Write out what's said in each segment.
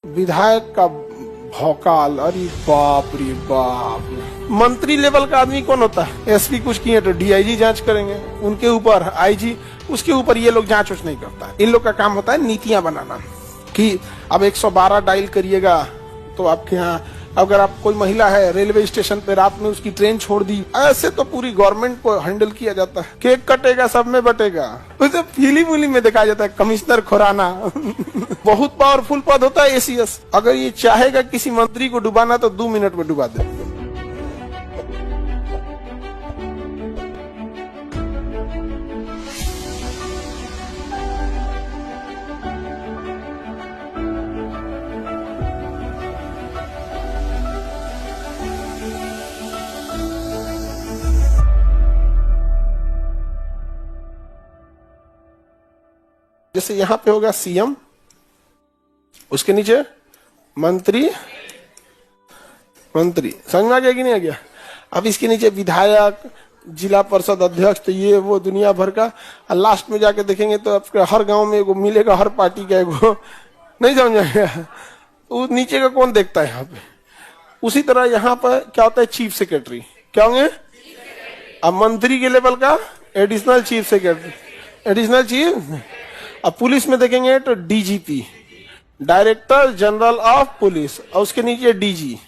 विधायक का भौकाल, अरे बाप रे बाप। मंत्री लेवल का आदमी कौन होता है? एसपी कुछ किए तो डीआईजी जांच करेंगे, उनके ऊपर आईजी, उसके ऊपर ये लोग जांच नहीं करता। इन लोग का काम होता है नीतियां बनाना कि अब 112 डायल करिएगा तो आपके यहाँ, अगर आप कोई महिला है रेलवे स्टेशन पे रात में उसकी ट्रेन छोड़ दी, ऐसे तो पूरी गवर्नमेंट को हैंडल किया जाता है। केक कटेगा सब में बटेगा, उसे फिल्म उली में दिखाया जाता है कमिश्नर खुराना। बहुत पावरफुल पद होता है एसीएस। अगर ये चाहेगा किसी मंत्री को डुबाना तो 2 मिनट में डुबा दे। जैसे यहां पे होगा सीएम, उसके नीचे मंत्री, समझ में आ गया कि नहीं आ गया? अब इसके नीचे विधायक, जिला परिषद अध्यक्ष, तो ये वो दुनिया भर का। और लास्ट में जाके देखेंगे तो आपके हर गांव में एगो मिलेगा, हर पार्टी का एगो। नहीं समझ आएगा? वो नीचे का कौन देखता है यहाँ पे? उसी तरह यहाँ पर क्या होता है? Chief secretary. क्या होंगे? अब मंत्री के लेवल का additional chief secretary, additional chief. अब पुलिस में देखेंगे तो DGP, director general of police, और उसके नीचे डीजी।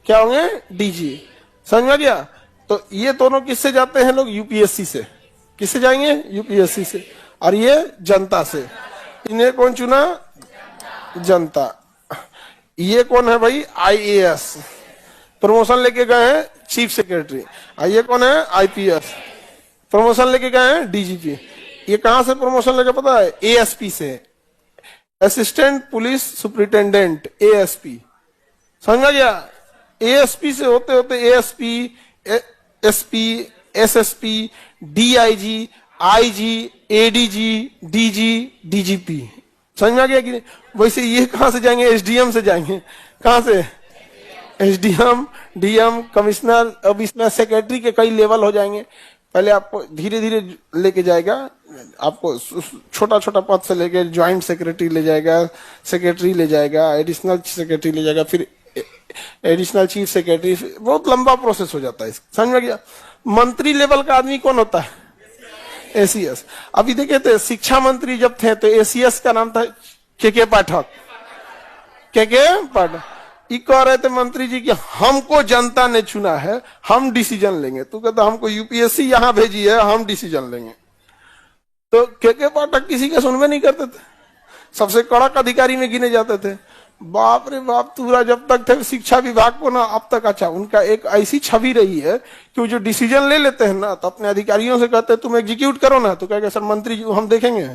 क्या होंगे? डीजी। समझ में गया? तो ये दोनों किससे जाते हैं लोग? यूपीएससी से। किससे जाएंगे? यूपीएससी से। और ये जनता से। इन्हें कौन चुना? जनता। ये कौन है भाई? आईएएस, प्रमोशन लेके गए हैं चीफ सेक्रेटरी। और ये कौन है? आईपीएस, प्रमोशन लेके गए हैं डीजीपी। ये कहां से प्रमोशन लेके पता है? एएसपी से, असिस्टेंट पुलिस सुपरिटेंडेंट, एएसपी। समझ में गया? एएसपी से होते होते ASP, SP, SSP, DIG, IG, ADG, DG, DGP. समझ में आ गया कि नहीं? वैसे ये कहां से जाएंगे? एसडीएम से जाएंगे। कहां से? SDM, DM, commissioner. अब इसमें सेक्रेटरी के कई लेवल हो जाएंगे। पहले आपको धीरे धीरे लेके जाएगा, आपको छोटा छोटा पद से लेके ज्वाइंट सेक्रेटरी ले जाएगा, सेक्रेटरी ले जाएगा, एडिशनल सेक्रेटरी ले जाएगा, फिर एडिशनल चीफ सेक्रेटरी। बहुत लंबा प्रोसेस हो जाता है। समझ में गया? मंत्री लेवल का आदमी कौन होता है? एसीएस। अभी देखे थे शिक्षा मंत्री जब थे तो एसीएस का नाम था के पाठक। के पाठक। कह रहे थे मंत्री जी कि हमको जनता ने चुना है, हम डिसीजन लेंगे। तू कहता हमको यूपीएससी यहां भेजी है, हम डिसीजन लेंगे। तो के पाठक किसी का सुनवे नहीं करते थे, सबसे कड़क अधिकारी में गिने जाते थे। बाप रे बाप, पूरा जब तक थे शिक्षा विभाग को ना, अब तक अच्छा उनका एक ऐसी छवि रही है कि वो जो डिसीजन ले लेते हैं ना, तो अपने अधिकारियों से कहते हैं तुम एग्जीक्यूट करो ना, तो कहेगा सर मंत्री जी हम देखेंगे।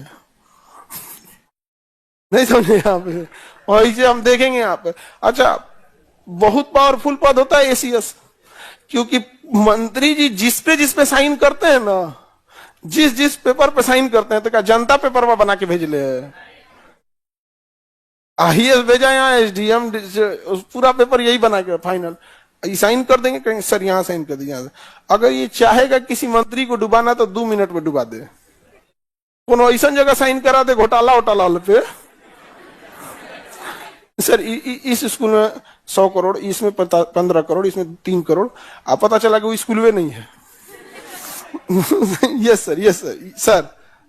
नहीं समझे? यहाँ पे वैसे हम देखेंगे यहाँ पे। अच्छा, बहुत पावरफुल पद होता है एसीएस, क्योंकि मंत्री जी जिस पे साइन करते हैं ना, जिस पेपर पे साइन करते हैं, तो क्या जनता पेपर बना के भेज ले? आईएएस भेजा यहाँ, एसडीएम, पूरा पेपर यही बना के फाइनल साइन कर देंगे। कहेंगे सर यहाँ साइन कर दीजिए। अगर ये चाहेगा किसी मंत्री को डुबाना तो 2 मिनट में डुबा दे। कोनो ऐसा जगह साइन करा दे घोटाला पे, सर इस स्कूल में 100 करोड़, इसमें 15 करोड़, इसमें 3 करोड़। आप पता चला कि वो स्कूल में नहीं है। Yes sir, yes sir,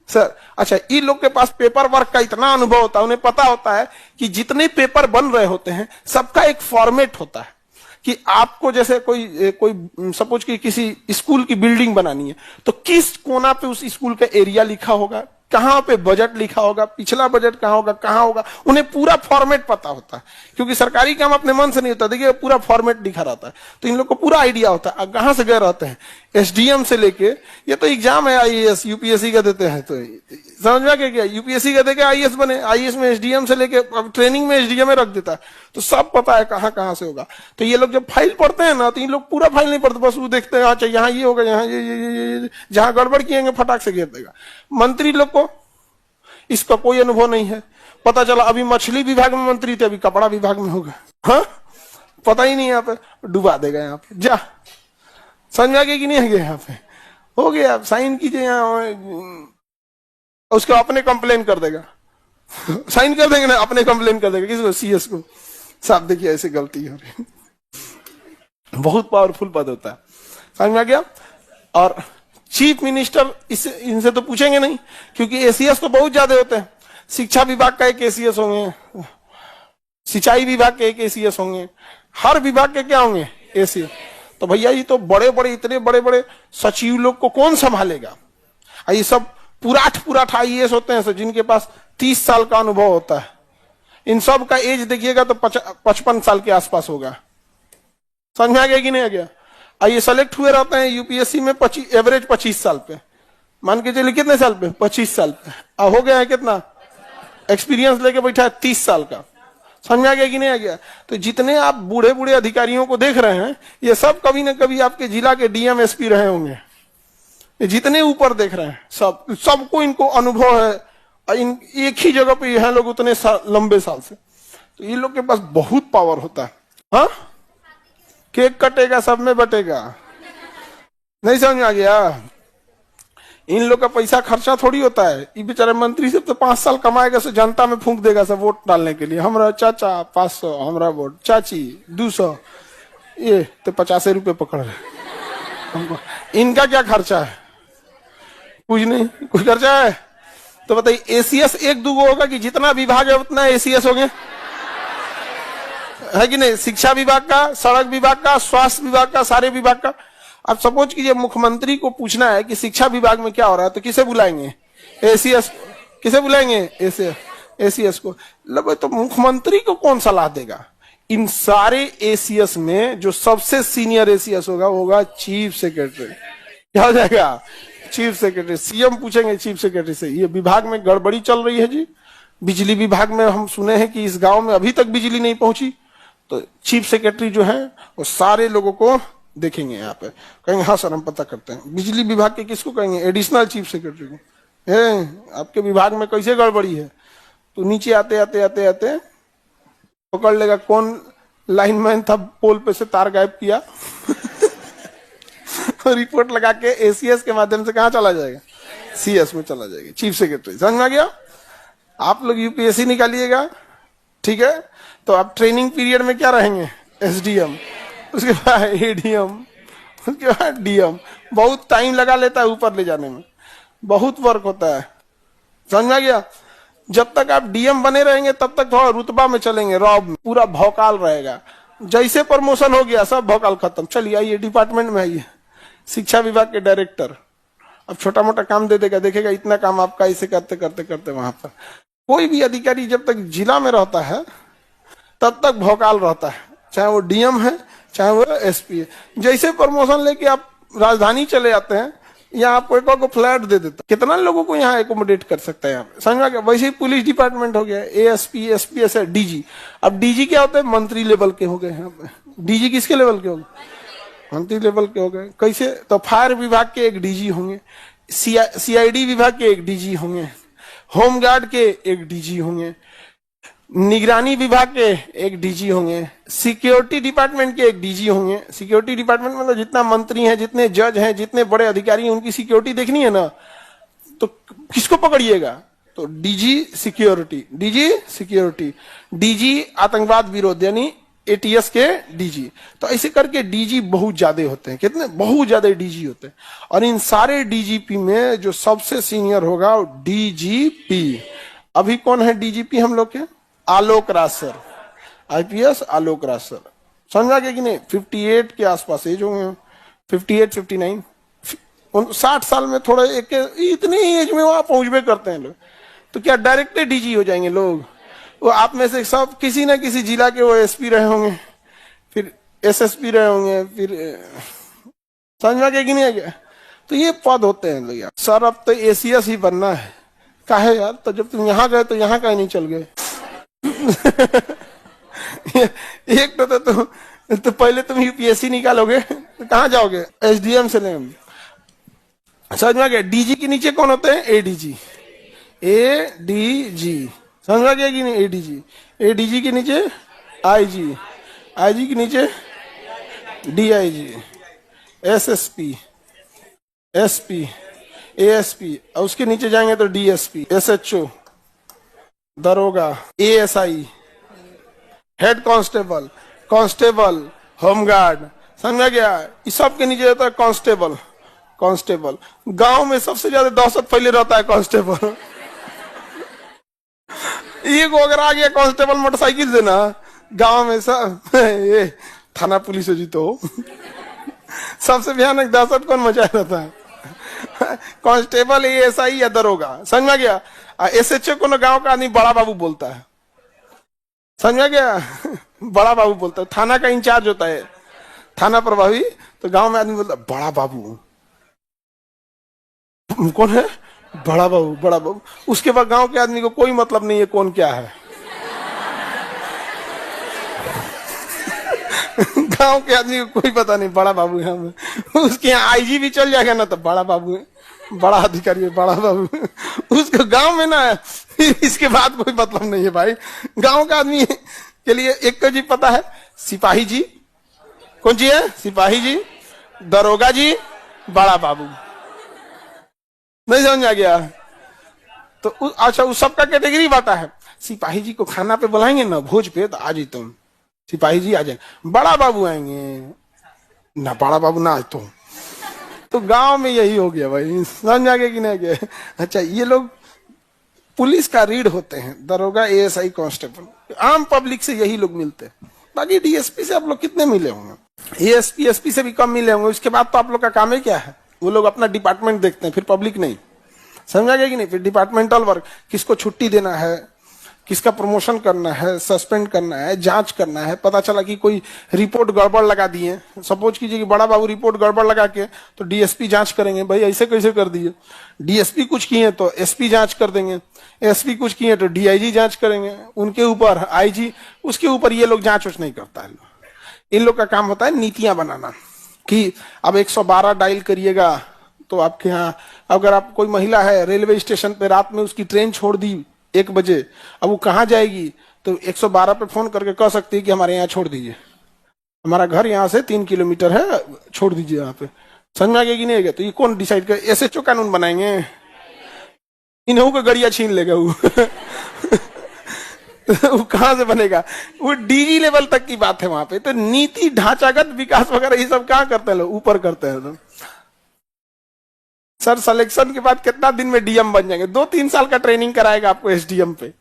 sir. अच्छा, इन लोग के पास पेपर वर्क का इतना अनुभव होता है, उन्हें पता होता है कि जितने पेपर बन रहे होते हैं सबका एक फॉर्मेट होता है। कि आपको जैसे कोई सपोज कि किसी स्कूल की बिल्डिंग बनानी है, तो किस कोना पे उस स्कूल का एरिया लिखा होगा, कहां पे बजट लिखा होगा, पिछला बजट कहां होगा, कहां होगा, उन्हें पूरा फॉर्मेट पता होता है। क्योंकि सरकारी काम अपने मन से नहीं होता, देखिए पूरा फॉर्मेट लिखा रहता है, तो इन लोग को पूरा आइडिया होता है कहां से गए रहते हैं। एसडीएम से लेके, ये तो एग्जाम है आईएएस यूपीएससी का देते हैं, तो समझ में आ गया? यूपीएससी का देके आईएएस बने, आईएएस में एसडीएम से लेके ट्रेनिंग में एसडीएम में रख देता है, तो सब पता है कहां से होगा। तो ये लोग जब फाइल पढ़ते हैं ना, तो इन लोग पूरा फाइल नहीं पढ़ते, बस वो देखते हैं अच्छा यहाँ ये होगा, यहाँ ये जहां गड़बड़ किएंगे फटाक से घेर देगा। मंत्री लोग को इसका कोई अनुभव नहीं है। पता चला अभी मछली विभाग में मंत्री थे, अभी कपड़ा विभाग में होगा। हाँ, पता ही नहीं, यहाँ पे डुबा देगा। यहाँ पे जा, समझ में आ गया कि नहीं आ गया? यहाँ पे हो गया, साइन कीजिए यहाँ, उसको अपने कंप्लेन कर देगा। साइन कर देंगे ना, अपने कंप्लेन कर देंगे किसको, सीएस को, साहब देखिए ऐसे गलती हो रही। बहुत पावरफुल पद होता है, समझ में आ गया। और चीफ मिनिस्टर इनसे तो पूछेंगे नहीं, क्योंकि एसीएस तो बहुत ज्यादा होते हैं। शिक्षा विभाग का एक एसीएस होंगे, सिंचाई विभाग के एक एसीएस होंगे, हर विभाग के क्या होंगे, एसीएस। तो भैया ये तो बड़े बड़े, इतने बड़े बड़े सचिव लोग को कौन संभालेगा। ये सब पुराठ आईएएस होते हैं, जिनके पास 30 साल का अनुभव होता है। इन सब का एज देखिएगा तो 55 साल के आसपास होगा। समझ में आ गया कि नहीं आ गया। ये सेलेक्ट हुए रहते हैं यूपीएससी में एवरेज 25 साल पे, मान के चलिए कितने साल पे, 25 साल पे। हो गया है कितना एक्सपीरियंस लेके बैठा है, 30 साल का। समझ में आ गया कि नहीं आ गया। तो जितने आप बूढ़े बूढ़े अधिकारियों को देख रहे हैं, ये सब कभी ना कभी आपके जिला के डीएम एसपी रहे होंगे। ये जितने ऊपर देख रहे हैं सबको इनको अनुभव है, इन एक ही जगह पे यहाँ लोग उतने लंबे साल से, तो ये लोग के पास बहुत पावर होता है। हाँ, केक कटेगा सब में बटेगा, नहीं समझ में आ गया। इन लोग का पैसा खर्चा थोड़ी होता है। ये बेचारे मंत्री सब तो 5 साल कमाएगा, से जनता में फूंक देगा सब वोट डालने के लिए। हमारा चाचा 500, हमारा वोट, चाची 200, ये तो 50 रुपए पकड़ रहे हमको। इनका क्या खर्चा है, कुछ नहीं, कुछ खर्चा है। तो बताइए एसीएस एक दूगो होगा कि जितना विभाग है उतना एसीएस हो गए, है कि नहीं। शिक्षा विभाग का, सड़क विभाग का, स्वास्थ्य विभाग का, सारे विभाग का। अब सपोज कीजिए मुख्यमंत्री को पूछना है कि शिक्षा विभाग में क्या हो रहा है, तो किसे बुलाएंगे, एसीएस। किसे बुलाएंगे, एसीएस को। लब तो मुख्यमंत्री को कौन सलाह देगा। इन सारे एसीएस में जो सबसे सीनियर एसीएस होगा चीफ सेक्रेटरी। क्या हो जाएगा, चीफ सेक्रेटरी। सीएम पूछेंगे चीफ सेक्रेटरी से, ये विभाग में गड़बड़ी चल रही है जी, बिजली विभाग में हम सुने हैं कि इस गांव में अभी तक बिजली नहीं पहुंची। तो चीफ सेक्रेटरी जो है वो सारे लोगों को देखेंगे, यहाँ पे कहेंगे हाँ सर हम पता करते हैं। बिजली विभाग के किसको कहेंगे, एडिशनल चीफ सेक्रेटरी को। आपके विभाग में कैसे गड़बड़ी है, तो नीचे आते आते आते आते पकड़ लेगा कौन लाइनमैन था, पोल पे से तार गायब किया रिपोर्ट लगा के एसीएस के माध्यम से कहाँ चला जाएगा, सीएस में चला जाएगा, चीफ सेक्रेटरी। समझ में आ गया। आप लोग यूपीएससी निकालिएगा, ठीक है। तो आप ट्रेनिंग पीरियड में क्या रहेंगे, एसडीएम, उसके बाद एडीएम, उसके बाद डीएम। बहुत टाइम लगा लेता है ऊपर ले जाने में, बहुत वर्क होता है। समझ में आ गया। जब तक आप डीएम बने रहेंगे तब तक थोड़ा रुतबा में चलेंगे, रॉब में पूरा भौकाल रहेगा। जैसे प्रमोशन हो गया सब भौकाल खत्म। चलिए आइए डिपार्टमेंट में आइए, शिक्षा विभाग के डायरेक्टर। अब छोटा मोटा काम दे देगा, देखेगा इतना काम आपका, इसे करते करते करते वहां पर। कोई भी अधिकारी जब तक जिला में रहता है तब तक भौकाल रहता है, चाहे वो डीएम है चाहे वो एसपी है। जैसे प्रमोशन लेके आप राजधानी चले जाते हैं, यहाँ आपको एक को फ्लैट दे देता, कितना लोगों को यहाँ एकोमोडेट कर सकता है यहाँ पे। समझ में आ गया। वैसे ही पुलिस डिपार्टमेंट हो गया, एएसपी, एसपीएस, डीजी। अब डीजी क्या होता है, मंत्री लेवल के हो गए यहाँ पे। डीजी किसके लेवल के हो गए, मंत्री लेवल के हो गए। कैसे, तो फायर विभाग के एक डीजी होंगे, सीआईडी विभाग के एक डीजी होंगे, होमगार्ड के एक डीजी होंगे, निगरानी विभाग के एक डीजी होंगे, सिक्योरिटी डिपार्टमेंट के एक डीजी होंगे। सिक्योरिटी डिपार्टमेंट में तो जितना मंत्री हैं, जितने जज हैं, जितने बड़े अधिकारी हैं, उनकी सिक्योरिटी देखनी है ना, तो किसको पकड़िएगा, तो DG security, DG security, DG आतंकवाद विरोध यानी एटीएस के डीजी। तो ऐसे करके डीजी बहुत ज्यादा होते हैं, कितने, बहुत ज्यादा डीजी होते हैं। और इन सारे डीजीपी में जो सबसे सीनियर होगा वो डीजीपी। अभी कौन है डीजीपी हम लोग के, Alok Raj sir, IPS Alok Raj sir. समझ आ गया कि नहीं। 58 के आसपास एज होंगे, 58, 59, 60 साल में थोड़ा एक इतनी एज में वहां पहुंचबे करते हैं लोग। तो क्या डायरेक्ट डीजी हो जाएंगे लोग। वो आप में से सब किसी ना किसी जिला के वो एसपी रहे होंगे, फिर एसएसपी रहे होंगे, फिर समझ में आ गया कि नहीं आ गया। तो ये पद होते हैं लोग यार। सर अब तो एसीएस ही बनना है, काहे यार, तो जब तुम यहाँ गए तो यहाँ का ही नहीं चल गए एक तो पहले तुम यूपीएससी निकालोगे तो कहाँ जाओगे, एसडीएम से लेंगे। समझ में आ गया। डीजी के नीचे कौन होते हैं, एडीजी, एडीजी। समझ में आ गया कि नहीं, एडीजी, एडीजी के नीचे आईजी, आईजी के नीचे डीआईजी, एसएसपी, एसपी, एएसपी, और उसके नीचे जाएंगे तो डीएसपी, एसएचओ, दरोगा, ASI, head constable, constable, home guard, समझा गया। इस सब के नीचे रहता है कांस्टेबल। कांस्टेबल गांव में सबसे ज्यादा दहशत फैले रहता है कांस्टेबल। ये को अगर आ गया कांस्टेबल मोटरसाइकिल से ना गांव में सब ये थाना पुलिस हो जी तो सबसे भयानक दहशत कौन मचाया रहता है? कांस्टेबल, एएसआई या दरोगा, समझ में गया। एसएचओ को ना गांव का आदमी बड़ा बाबू बोलता है, समझ में गया। बड़ा बाबू बोलता है, थाना का इंचार्ज होता है, थाना प्रभावी, तो गांव में आदमी बोलता है बड़ा बाबू। कौन है? बड़ा बाबू, बड़ा बाबू। उसके बाद गांव के आदमी को कोई मतलब नहीं है कौन क्या है। गांव के आदमी को कोई पता नहीं, बड़ा बाबू है। उसके यहाँ आईजी भी चल जाएगा ना तो बड़ा बाबू है, बड़ा अधिकारी है, बड़ा बाबू। उसको गांव में ना इसके बाद कोई मतलब नहीं है भाई। गांव का आदमी के लिए एक तो जी पता है, सिपाही जी। कौन जी है? सिपाही जी, दरोगा जी, बड़ा बाबू। नहीं समझ आ गया? तो अच्छा उस सबका कैटेगरी बांटा है। सिपाही जी को खाना पे बुलाएंगे ना भोज पे तो आ जी तुम, सिपाही जी आ जाए। बड़ा बाबू आएंगे ना, बड़ा बाबू ना आज तो गांव में यही हो गया भाई, समझ आ गया कि नहीं गया? अच्छा ये लोग पुलिस का रीढ़ होते हैं, दरोगा, एएसआई, कांस्टेबल। आम पब्लिक से यही लोग मिलते हैं। बाकी डीएसपी से आप लोग कितने मिले होंगे? एएसपी, एसपी से भी कम मिले होंगे। उसके बाद तो आप लोग का काम ही क्या है? वो लोग अपना डिपार्टमेंट देखते हैं, फिर पब्लिक नहीं। समझा गया कि नहीं? फिर डिपार्टमेंटल वर्क, किसको छुट्टी देना है, किसका प्रमोशन करना है, सस्पेंड करना है, जांच करना है। पता चला कि कोई रिपोर्ट गड़बड़ लगा दिए, सपोज कीजिए कि बड़ा बाबू रिपोर्ट गड़बड़ लगा के, तो डीएसपी जांच करेंगे, भाई ऐसे कैसे कर दिए। डीएसपी कुछ किए तो एसपी जांच कर देंगे, एसपी कुछ किए तो डीआईजी जांच करेंगे, उनके ऊपर आईजी, उसके ऊपर ये लोग जांच नहीं करता है। इन लोग का काम होता है नीतियां बनाना कि अब 112 डायल करिएगा तो आपके यहाँ, अगर आप कोई महिला है रेलवे स्टेशन पे रात में उसकी ट्रेन छोड़ दी 1 बजे, अब वो कहाँ जाएगी तो 112 पे फोन करके कह सकती है कि हमारे यहाँ छोड़ दीजिए, हमारा घर यहाँ से 3 किलोमीटर है, छोड़ दीजिए यहाँ पे। समझ में आ गया कि नहीं गया? तो ये कौन डिसाइड करे? एसएचओ कानून बनाएंगे, इन्हों को गड़िया छीन लेगा वो। वो कहां से बनेगा? वो डीजी लेवल तक की बात है वहां पे। तो नीति ढांचागत विकास वगैरह ये सब कहाँ करते हैं लोग? ऊपर करते हैं लोग। सर सिलेक्शन के बाद कितना दिन में डीएम बन जाएंगे? 2-3 साल का ट्रेनिंग कराएगा आपको एसडीएम पे।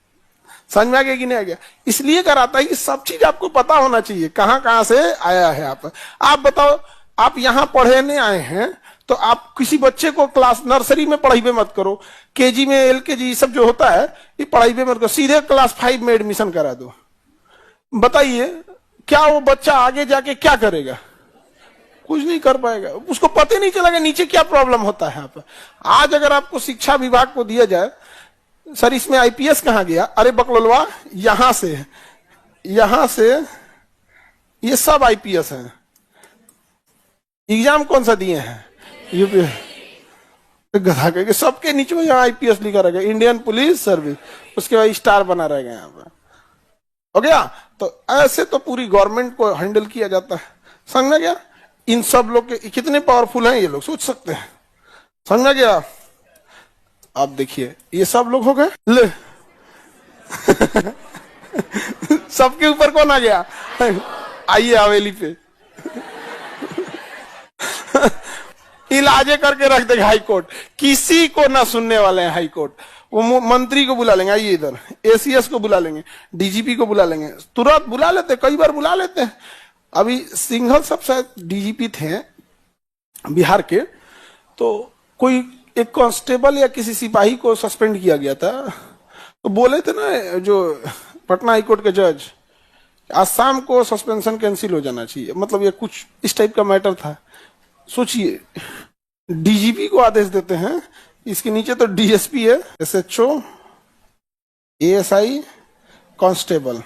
समझ में आ गया कि नहीं आ गया? इसलिए कराता है कि सब चीज आपको पता होना चाहिए, कहां कहां से आया है। आप बताओ, आप यहाँ पढ़ने आए हैं तो आप किसी बच्चे को क्लास नर्सरी में पढ़ाई मत करो, केजी में, एलकेजी सब जो होता है ये पढ़ाई मत करो, सीधे क्लास 5 में एडमिशन करा दो। बताइए क्या वो बच्चा आगे जाके क्या करेगा? कुछ नहीं कर पाएगा, उसको पता नहीं चलेगा नीचे क्या प्रॉब्लम होता है। आज अगर आपको शिक्षा विभाग को दिया जाए, सर इसमें आईपीएस कहाँ गया? अरे बकलोलवा, यहां से ये सब आईपीएस है। एग्जाम कौन सा दिए हैं? यूपी। गधा के सबके नीचे में यहाँ आईपीएस लिखा रहेगा, इंडियन पुलिस सर्विस, उसके बाद स्टार बना रहेगा यहाँ पर। हो गया? तो ऐसे तो पूरी गवर्नमेंट को हैंडल किया जाता है। समझ में गया? इन सब लोग के कितने पावरफुल हैं ये लोग, सोच सकते हैं। समझ में गया? आप देखिए ये सब लोग हो गए ले। सबके ऊपर कौन आ गया? आइए हवेली पे। इलाजे करके रख देगा हाई कोर्ट, किसी को ना सुनने वाले हैं हाई कोर्ट। वो मंत्री को बुला लेंगे, आइए इधर, एसीएस को बुला लेंगे, डीजीपी को बुला लेंगे, तुरंत बुला लेते, कई बार बुला लेते हैं। अभी सिंघल सब शायद डीजीपी थे बिहार के, तो कोई एक कांस्टेबल या किसी सिपाही को सस्पेंड किया गया था, तो बोले थे ना जो पटना हाईकोर्ट के जज, आज शाम को सस्पेंशन कैंसिल हो जाना चाहिए, मतलब ये कुछ इस टाइप का मैटर था। सोचिए डीजीपी को आदेश देते हैं, इसके नीचे तो डीएसपी है, एसएचओ, एएसआई, कांस्टेबल,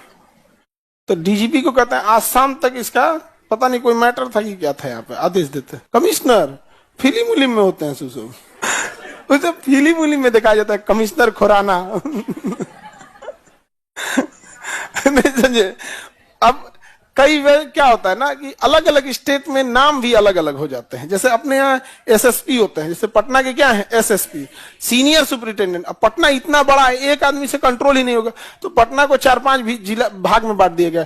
तो डीजीपी को कहते हैं आज शाम तक इसका पता नहीं कोई मैटर था कि क्या था, यहाँ पे आदेश देते हैं। कमिश्नर फिल्म उलिम में होते हैं सुसु, उसे फिल्म उलिम में देखा जाता है कमिश्नर खुराना। नहीं समझे? अब कई बार क्या होता है ना कि अलग अलग स्टेट में नाम भी अलग अलग हो जाते हैं। जैसे अपने यहाँ एसएसपी होते हैं, जैसे पटना के क्या है एसएसपी, सीनियर सुपरिटेंडेंट। अब पटना इतना बड़ा है, एक आदमी से कंट्रोल ही नहीं होगा, तो पटना को 4-5 भी जिला भाग में बांट दिया गया।